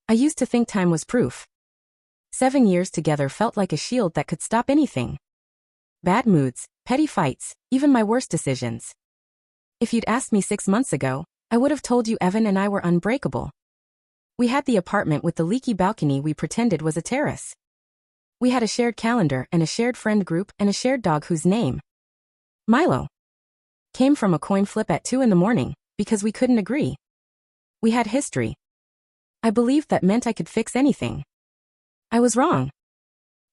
I used to think time was proof. 7 years together felt like a shield that could stop anything. Bad moods, petty fights, even my worst decisions. If you'd asked me 6 months ago, I would have told you Evan and I were unbreakable. We had the apartment with the leaky balcony we pretended was a terrace. We had a shared calendar and a shared friend group and a shared dog whose name, Milo, came from a coin flip at 2 a.m. because we couldn't agree. We had history. I believed that meant I could fix anything. I was wrong.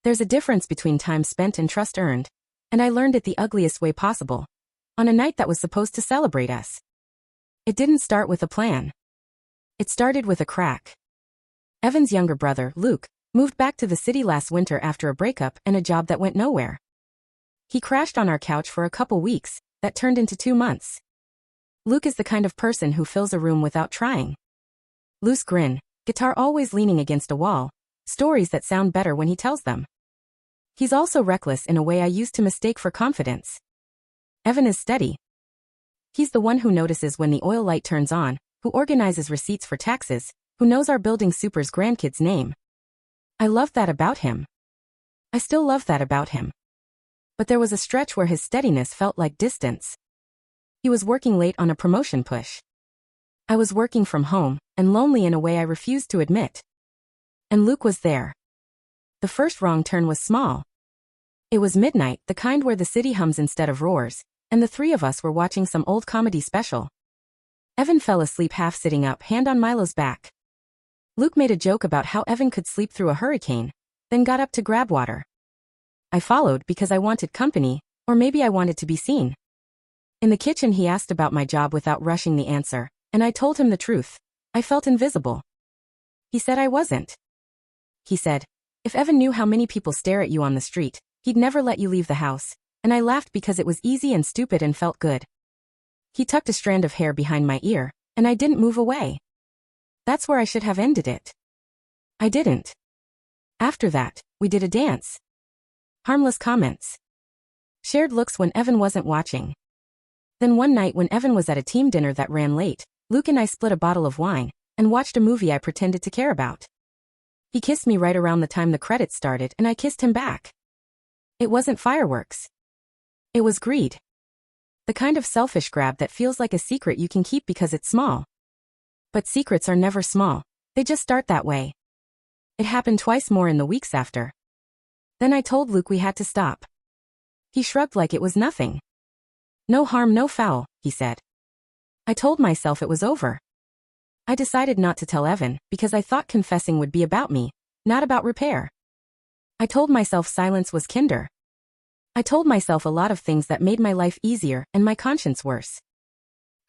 There's a difference between time spent and trust earned, and I learned it the ugliest way possible, on a night that was supposed to celebrate us. It didn't start with a plan. It started with a crack. Evan's younger brother, Luke, moved back to the city last winter after a breakup and a job that went nowhere. He crashed on our couch for a couple weeks, that turned into 2 months. Luke is the kind of person who fills a room without trying. Loose grin, guitar always leaning against a wall, stories that sound better when he tells them. He's also reckless in a way I used to mistake for confidence. Evan is steady. He's the one who notices when the oil light turns on, who organizes receipts for taxes, who knows our building super's grandkid's name. I love that about him. I still love that about him. But there was a stretch where his steadiness felt like distance. He was working late on a promotion push. I was working from home, and lonely in a way I refused to admit. And Luke was there. The first wrong turn was small. It was midnight, the kind where the city hums instead of roars, and the three of us were watching some old comedy special. Evan fell asleep half sitting up, hand on Milo's back. Luke made a joke about how Evan could sleep through a hurricane, then got up to grab water. I followed because I wanted company, or maybe I wanted to be seen. In the kitchen he asked about my job without rushing the answer, and I told him the truth. I felt invisible. He said I wasn't. He said, if Evan knew how many people stare at you on the street, he'd never let you leave the house, and I laughed because it was easy and stupid and felt good. He tucked a strand of hair behind my ear, and I didn't move away. That's where I should have ended it. I didn't. After that, we did a dance. Harmless comments. Shared looks when Evan wasn't watching. Then one night when Evan was at a team dinner that ran late, Luke and I split a bottle of wine, and watched a movie I pretended to care about. He kissed me right around the time the credits started and I kissed him back. It wasn't fireworks. It was greed. The kind of selfish grab that feels like a secret you can keep because it's small. But secrets are never small, they just start that way. It happened twice more in the weeks after. Then I told Luke we had to stop. He shrugged like it was nothing. No harm, no foul, he said. I told myself it was over. I decided not to tell Evan because I thought confessing would be about me, not about repair. I told myself silence was kinder. I told myself a lot of things that made my life easier and my conscience worse.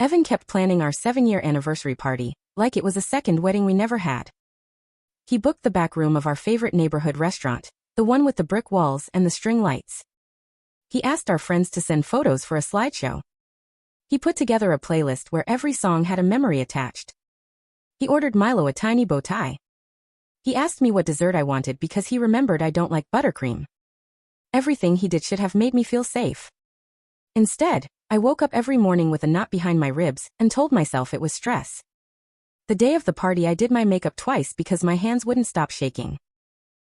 Evan kept planning our 7-year anniversary party, like it was a second wedding we never had. He booked the back room of our favorite neighborhood restaurant, the one with the brick walls and the string lights. He asked our friends to send photos for a slideshow. He put together a playlist where every song had a memory attached. He ordered Milo a tiny bow tie. He asked me what dessert I wanted because he remembered I don't like buttercream. Everything he did should have made me feel safe. Instead, I woke up every morning with a knot behind my ribs and told myself it was stress. The day of the party I did my makeup twice because my hands wouldn't stop shaking.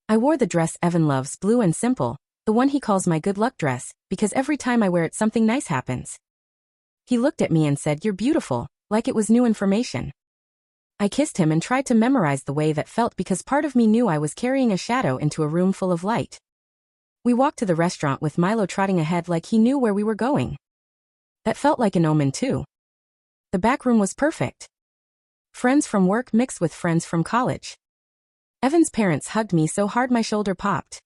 I wore the dress Evan loves, blue and simple, the one he calls my good luck dress, because every time I wear it something nice happens. He looked at me and said, "You're beautiful," like it was new information. I kissed him and tried to memorize the way that felt because part of me knew I was carrying a shadow into a room full of light. We walked to the restaurant with Milo trotting ahead like he knew where we were going. That felt like an omen too. The back room was perfect. Friends from work mixed with friends from college. Evan's parents hugged me so hard my shoulder popped.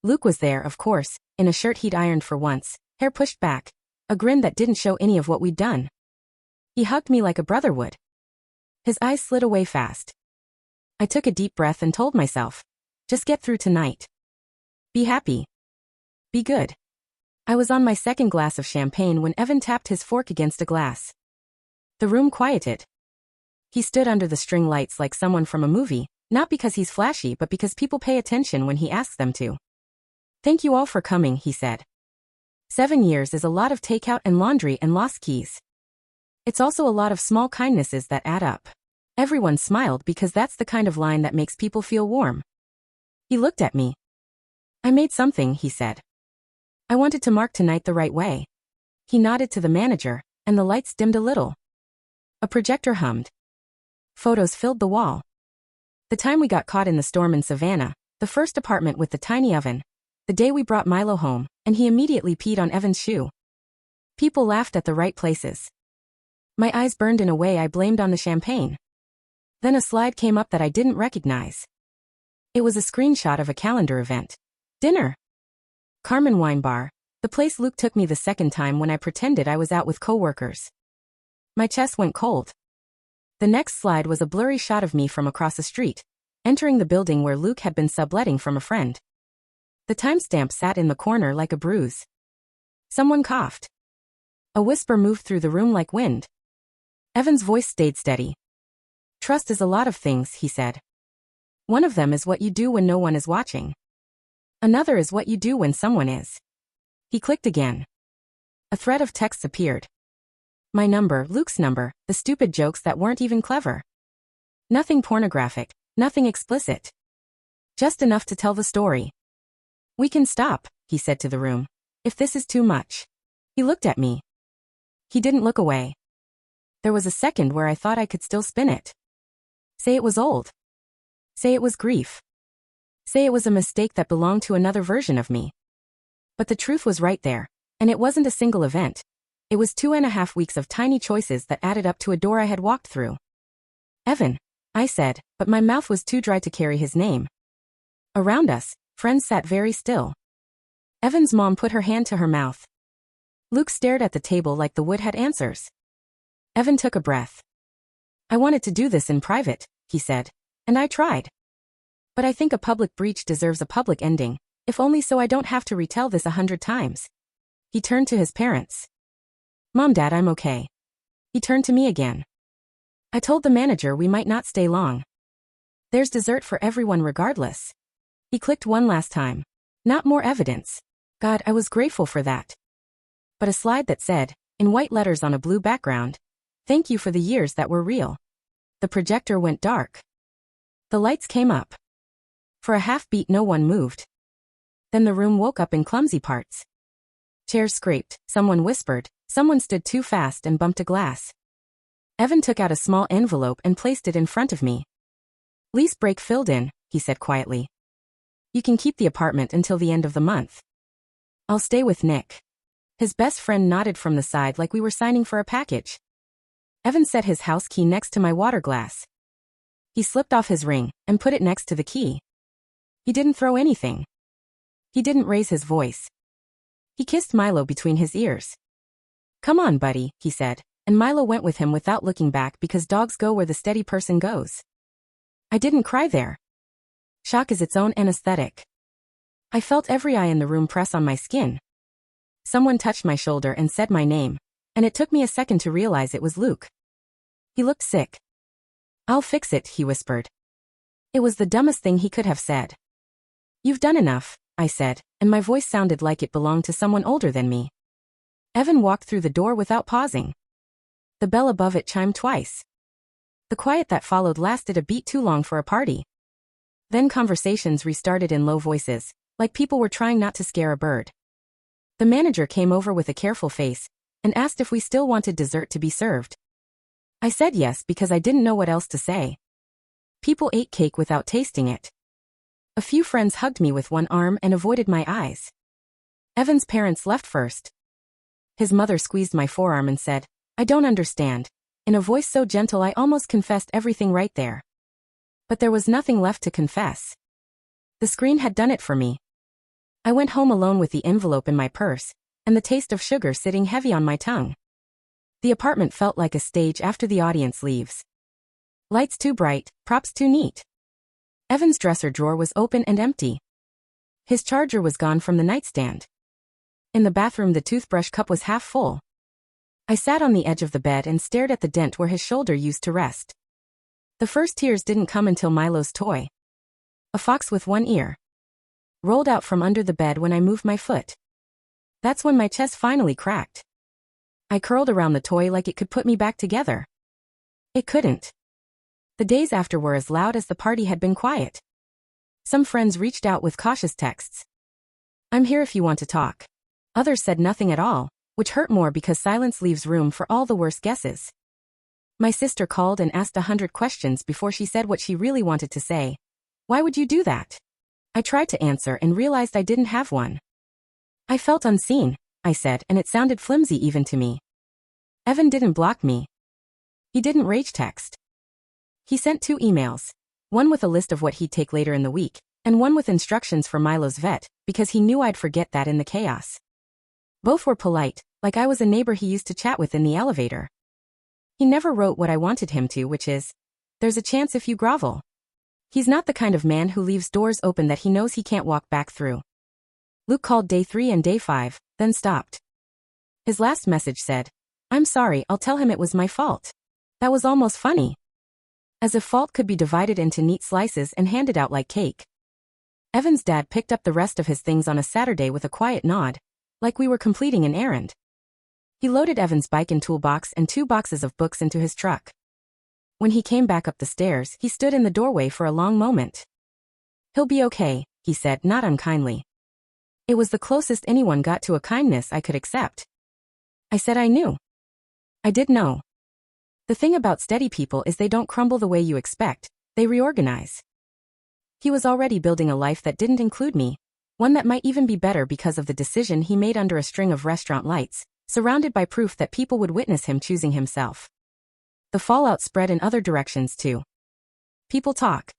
Luke was there, of course, in a shirt he'd ironed for once, hair pushed back, a grin that didn't show any of what we'd done. He hugged me like a brother would. His eyes slid away fast. I took a deep breath and told myself, just get through tonight. Be happy. Be good. I was on my second glass of champagne when Evan tapped his fork against a glass. The room quieted. He stood under the string lights like someone from a movie, not because he's flashy but because people pay attention when he asks them to. Thank you all for coming, he said. 7 years is a lot of takeout and laundry and lost keys. It's also a lot of small kindnesses that add up. Everyone smiled because that's the kind of line that makes people feel warm. He looked at me. I made something, he said. I wanted to mark tonight the right way. He nodded to the manager, and the lights dimmed a little. A projector hummed. Photos filled the wall. The time we got caught in the storm in Savannah, the first apartment with the tiny oven, the day we brought Milo home, and he immediately peed on Evan's shoe. People laughed at the right places. My eyes burned in a way I blamed on the champagne. Then a slide came up that I didn't recognize. It was a screenshot of a calendar event. Dinner. Carmen Wine Bar, the place Luke took me the second time when I pretended I was out with coworkers. My chest went cold. The next slide was a blurry shot of me from across the street, entering the building where Luke had been subletting from a friend. The timestamp sat in the corner like a bruise. Someone coughed. A whisper moved through the room like wind. Evan's voice stayed steady. Trust is a lot of things, he said. One of them is what you do when no one is watching. Another is what you do when someone is. He clicked again. A thread of texts appeared. My number, Luke's number, the stupid jokes that weren't even clever. Nothing pornographic, nothing explicit. Just enough to tell the story. We can stop, he said to the room, if this is too much. He looked at me. He didn't look away. There was a second where I thought I could still spin it. Say it was old. Say it was grief. Say it was a mistake that belonged to another version of me. But the truth was right there, and it wasn't a single event. It was 2.5 weeks of tiny choices that added up to a door I had walked through. Evan, I said, but my mouth was too dry to carry his name. Around us, friends sat very still. Evan's mom put her hand to her mouth. Luke stared at the table like the wood had answers. Evan took a breath. I wanted to do this in private, he said, and I tried. But I think a public breach deserves a public ending, if only so I don't have to retell this 100 times. He turned to his parents. Mom, Dad, I'm okay. He turned to me again. I told the manager we might not stay long. There's dessert for everyone regardless. He clicked one last time. Not more evidence. God, I was grateful for that. But a slide that said, in white letters on a blue background, thank you for the years that were real. The projector went dark. The lights came up. For a half beat no one moved. Then the room woke up in clumsy parts. Chairs scraped, someone whispered, someone stood too fast and bumped a glass. Evan took out a small envelope and placed it in front of me. Lease break filled in, he said quietly. You can keep the apartment until the end of the month. I'll stay with Nick. His best friend nodded from the side like we were signing for a package. Evan set his house key next to my water glass. He slipped off his ring and put it next to the key. He didn't throw anything. He didn't raise his voice. He kissed Milo between his ears. Come on, buddy, he said, and Milo went with him without looking back because dogs go where the steady person goes. I didn't cry there. Shock is its own anesthetic. I felt every eye in the room press on my skin. Someone touched my shoulder and said my name, and it took me a second to realize it was Luke. He looked sick. I'll fix it, he whispered. It was the dumbest thing he could have said. You've done enough, I said, and my voice sounded like it belonged to someone older than me. Evan walked through the door without pausing. The bell above it chimed twice. The quiet that followed lasted a beat too long for a party. Then conversations restarted in low voices, like people were trying not to scare a bird. The manager came over with a careful face and asked if we still wanted dessert to be served. I said yes because I didn't know what else to say. People ate cake without tasting it. A few friends hugged me with one arm and avoided my eyes. Evan's parents left first. His mother squeezed my forearm and said, I don't understand, in a voice so gentle I almost confessed everything right there. But there was nothing left to confess. The screen had done it for me. I went home alone with the envelope in my purse, and the taste of sugar sitting heavy on my tongue. The apartment felt like a stage after the audience leaves. Lights too bright, props too neat. Evan's dresser drawer was open and empty. His charger was gone from the nightstand. In the bathroom the toothbrush cup was half full. I sat on the edge of the bed and stared at the dent where his shoulder used to rest. The first tears didn't come until Milo's toy, a fox with one ear, rolled out from under the bed when I moved my foot. That's when my chest finally cracked. I curled around the toy like it could put me back together. It couldn't. The days after were as loud as the party had been quiet. Some friends reached out with cautious texts. "I'm here if you want to talk." Others said nothing at all, which hurt more because silence leaves room for all the worst guesses. My sister called and asked 100 questions before she said what she really wanted to say. "Why would you do that?" I tried to answer and realized I didn't have one. "I felt unseen," I said, and it sounded flimsy even to me. Evan didn't block me. He didn't rage text. He sent 2 emails, one with a list of what he'd take later in the week, and one with instructions for Milo's vet, because he knew I'd forget that in the chaos. Both were polite, like I was a neighbor he used to chat with in the elevator. He never wrote what I wanted him to, which is, "There's a chance if you grovel." He's not the kind of man who leaves doors open that he knows he can't walk back through. Luke called day 3 and day 5, then stopped. His last message said, "I'm sorry, I'll tell him it was my fault." That was almost funny. As if fault could be divided into neat slices and handed out like cake. Evan's dad picked up the rest of his things on a Saturday with a quiet nod, like we were completing an errand. He loaded Evan's bike and toolbox and 2 boxes of books into his truck. When he came back up the stairs, he stood in the doorway for a long moment. "He'll be okay," he said, not unkindly. It was the closest anyone got to a kindness I could accept. I said I knew. I did know. The thing about steady people is they don't crumble the way you expect, they reorganize. He was already building a life that didn't include me, one that might even be better because of the decision he made under a string of restaurant lights, surrounded by proof that people would witness him choosing himself. The fallout spread in other directions too. People talk.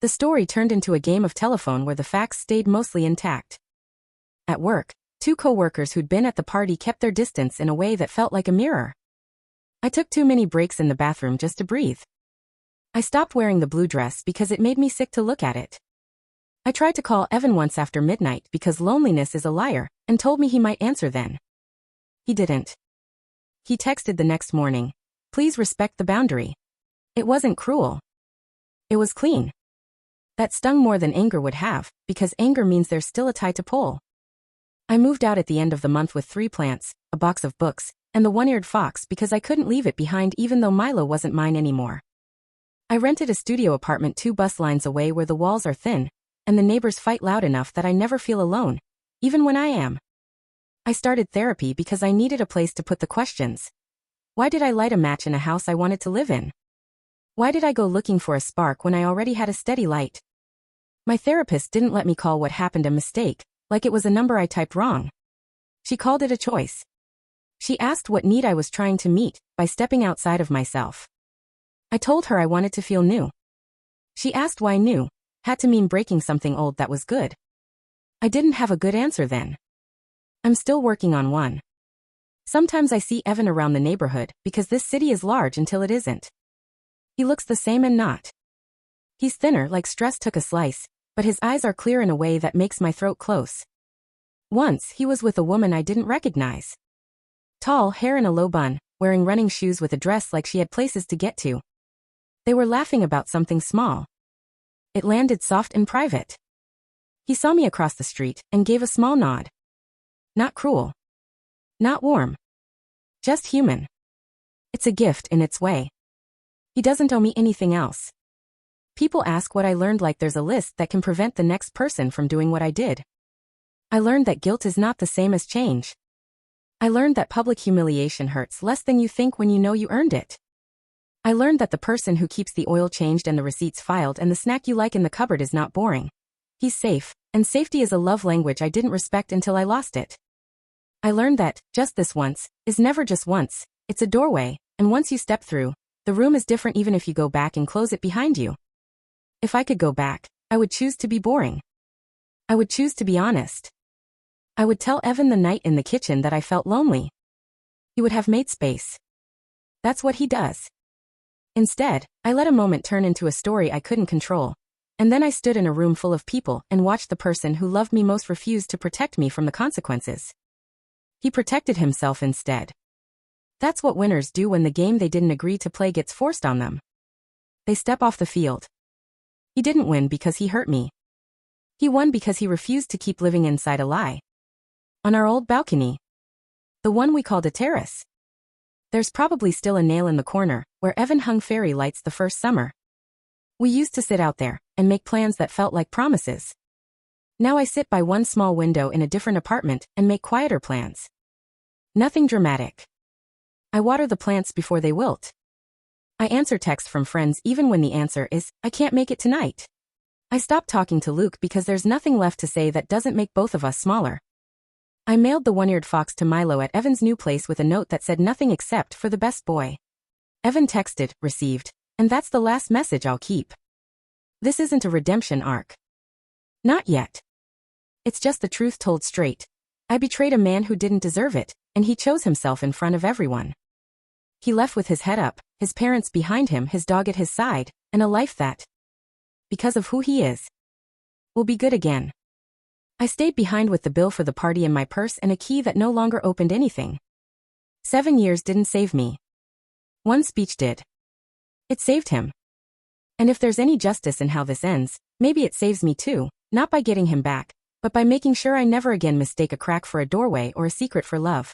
The story turned into a game of telephone where the facts stayed mostly intact. At work, 2 co-workers who'd been at the party kept their distance in a way that felt like a mirror. I took too many breaks in the bathroom just to breathe. I stopped wearing the blue dress because it made me sick to look at it. I tried to call Evan once after midnight because loneliness is a liar, and told me he might answer then. He didn't. He texted the next morning, "Please respect the boundary." It wasn't cruel. It was clean. That stung more than anger would have, because anger means there's still a tie to pull. I moved out at the end of the month with 3 plants, a box of books, and the one-eared fox because I couldn't leave it behind even though Milo wasn't mine anymore. I rented a studio apartment 2 bus lines away where the walls are thin, and the neighbors fight loud enough that I never feel alone, even when I am. I started therapy because I needed a place to put the questions. Why did I light a match in a house I wanted to live in? Why did I go looking for a spark when I already had a steady light? My therapist didn't let me call what happened a mistake, like it was a number I typed wrong. She called it a choice. She asked what need I was trying to meet by stepping outside of myself. I told her I wanted to feel new. She asked why new had to mean breaking something old that was good. I didn't have a good answer then. I'm still working on one. Sometimes I see Evan around the neighborhood because this city is large until it isn't. He looks the same and not. He's thinner, like stress took a slice, but his eyes are clear in a way that makes my throat close. Once, he was with a woman I didn't recognize. Tall, hair in a low bun, wearing running shoes with a dress like she had places to get to. They were laughing about something small. It landed soft and private. He saw me across the street and gave a small nod. Not cruel. Not warm. Just human. It's a gift in its way. He doesn't owe me anything else. People ask what I learned, like there's a list that can prevent the next person from doing what I did. I learned that guilt is not the same as change. I learned that public humiliation hurts less than you think when you know you earned it. I learned that the person who keeps the oil changed and the receipts filed and the snack you like in the cupboard is not boring. He's safe, and safety is a love language I didn't respect until I lost it. I learned that, just this once, is never just once, it's a doorway, and once you step through, the room is different even if you go back and close it behind you. If I could go back, I would choose to be boring. I would choose to be honest. I would tell Evan the night in the kitchen that I felt lonely. He would have made space. That's what he does. Instead, I let a moment turn into a story I couldn't control, and then I stood in a room full of people and watched the person who loved me most refuse to protect me from the consequences. He protected himself instead. That's what winners do when the game they didn't agree to play gets forced on them. They step off the field. He didn't win because he hurt me. He won because he refused to keep living inside a lie. On our old balcony. The one we called a terrace. There's probably still a nail in the corner, where Evan hung fairy lights the first summer. We used to sit out there, and make plans that felt like promises. Now I sit by one small window in a different apartment, and make quieter plans. Nothing dramatic. I water the plants before they wilt. I answer texts from friends even when the answer is, I can't make it tonight. I stopped talking to Luke because there's nothing left to say that doesn't make both of us smaller. I mailed the one-eared fox to Milo at Evan's new place with a note that said nothing except for the best boy. Evan texted, received, and that's the last message I'll keep. This isn't a redemption arc. Not yet. It's just the truth told straight. I betrayed a man who didn't deserve it, and he chose himself in front of everyone. He left with his head up, his parents behind him, his dog at his side, and a life that, because of who he is, will be good again. I stayed behind with the bill for the party in my purse and a key that no longer opened anything. 7 years didn't save me. One speech did. It saved him. And if there's any justice in how this ends, maybe it saves me too, not by getting him back, but by making sure I never again mistake a crack for a doorway or a secret for love.